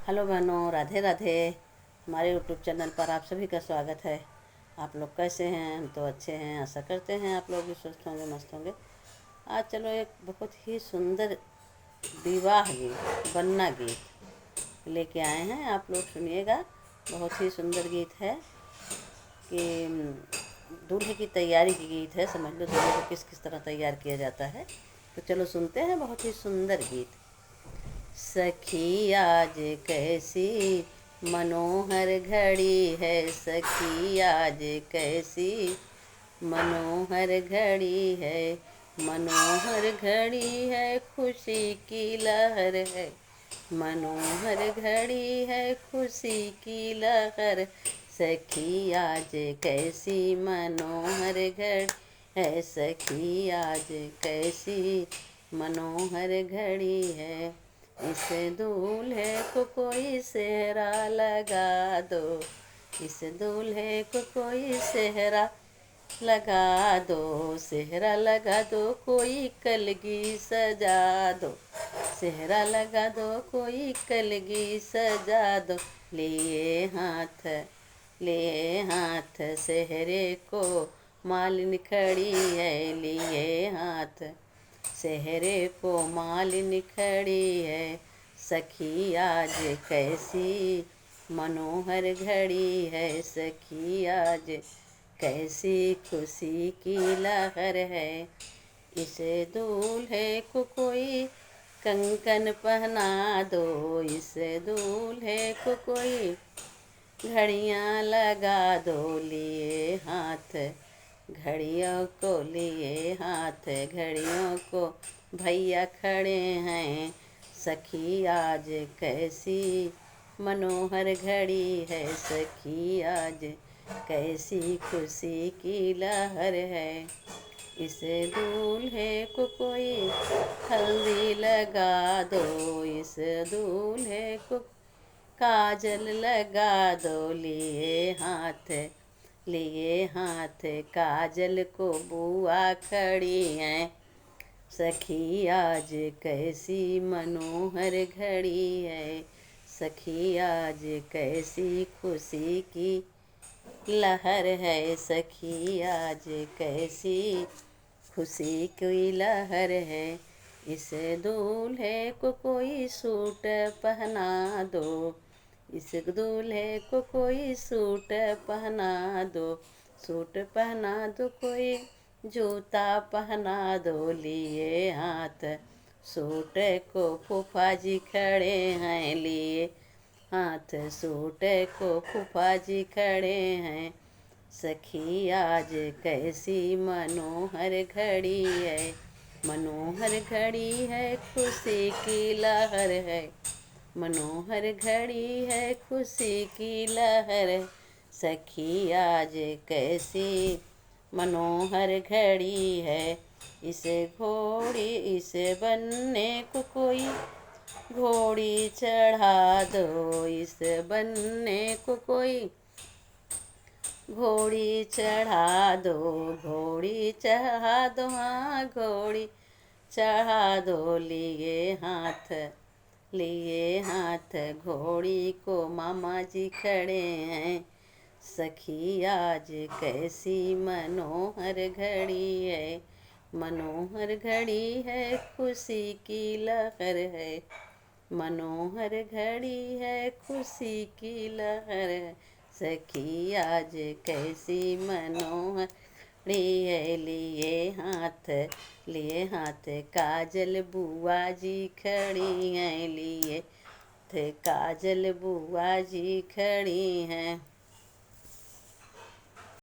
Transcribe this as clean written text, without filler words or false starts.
Hello बहनों, राधे राधे। हमारे YouTube channel पर आप सभी का स्वागत है। आप लोग कैसे हैं? हम तो अच्छे हैं। आशा करते हैं आप लोग भी स्वस्थ होंगे, मस्त होंगे। आज चलो एक बहुत ही सुंदर विवाह गीत, बन्ना गीत लेके आए हैं। आप लोग सुनिएगा। बहुत ही सुंदर गीत है कि दूल्हे की तैयारी की गीत है। समझ लो दूल्हे को किस किस तरह तैयार किया जाता है। तो चलो सुनते हैं बहुत ही सुंदर गीत। सखी आज कैसी मनोहर घड़ी है, सखी आज कैसी मनोहर घड़ी है, मनोहर घड़ी है, खुशी की लहर है, मनोहर घड़ी है, खुशी की लहर। सखी आज कैसी मनोहर घड़ी है, सखी आज कैसी मनोहर घड़ी है। इस दूल्हे को कोई सेहरा लगा दो, इस दूल्हे को कोई सेहरा लगा दो, सेहरा लगा दो, कोई कलगी सजा दो, सेहरा लगा दो, कोई कलगी सजा दो। लिए हाथ, लिए हाथ सेहरे को मालिन खड़ी है, लिए हाथ सेहरे को मालिन खड़ी है। सखी आज कैसी मनोहर घड़ी है, सखी आज कैसी खुशी की लहर है। इस दूल्हे को कोई कंकन पहना दो, इस दूल्हे को कोई घड़ियाँ लगा दो। लिए हाथ घड़ियों को, लिए हाथ घड़ियों को भैया खड़े हैं। सखी आज कैसी मनोहर घड़ी है, सखी आज कैसी खुशी की लहर है। इस दूल्हे को कोई हल्दी लगा दो, इस दूल्हे को काजल लगा दो। लिए हाथ, लिए हाथ काजल को बुआ खड़ी हैं। सखी आज कैसी मनोहर घड़ी है, सखी आज कैसी खुशी की लहर है, सखी आज कैसी खुशी की लहर है। इस दूल्हे को कोई सूट पहना दो, इस दूल्हे को कोई सूट पहना दो, सूट पहना दो, कोई जूता पहना दो। लिए हाथ सूट को फूफा जी खड़े हैं, लिए हाथ सूट को फूफा जी खड़े हैं। सखी आज कैसी मनोहर घड़ी है, मनोहर घड़ी है, खुशी की लहर है, मनोहर घड़ी है, खुशी की लहर। सखी आज कैसी मनोहर घड़ी है। इस घोड़ी, इस बन्ने को कोई घोड़ी चढ़ा दो, इस बन्ने को कोई घोड़ी चढ़ा दो, घोड़ी चढ़ा दो, हाँ घोड़ी चढ़ा दो। लिए हाथ, लिए हाथ घोड़ी को मामा जी खड़े हैं। सखी आज कैसी मनोहर घड़ी है, मनोहर घड़ी है, खुशी की लहर है, मनोहर घड़ी है, खुशी की लहर है। सखी आज कैसी मनोहर घड़ी है। लिए हाथ, लिए हाथ काजल बुआ जी खड़ी हैं, लिए हाथ काजल बुआ जी खड़ी हैं।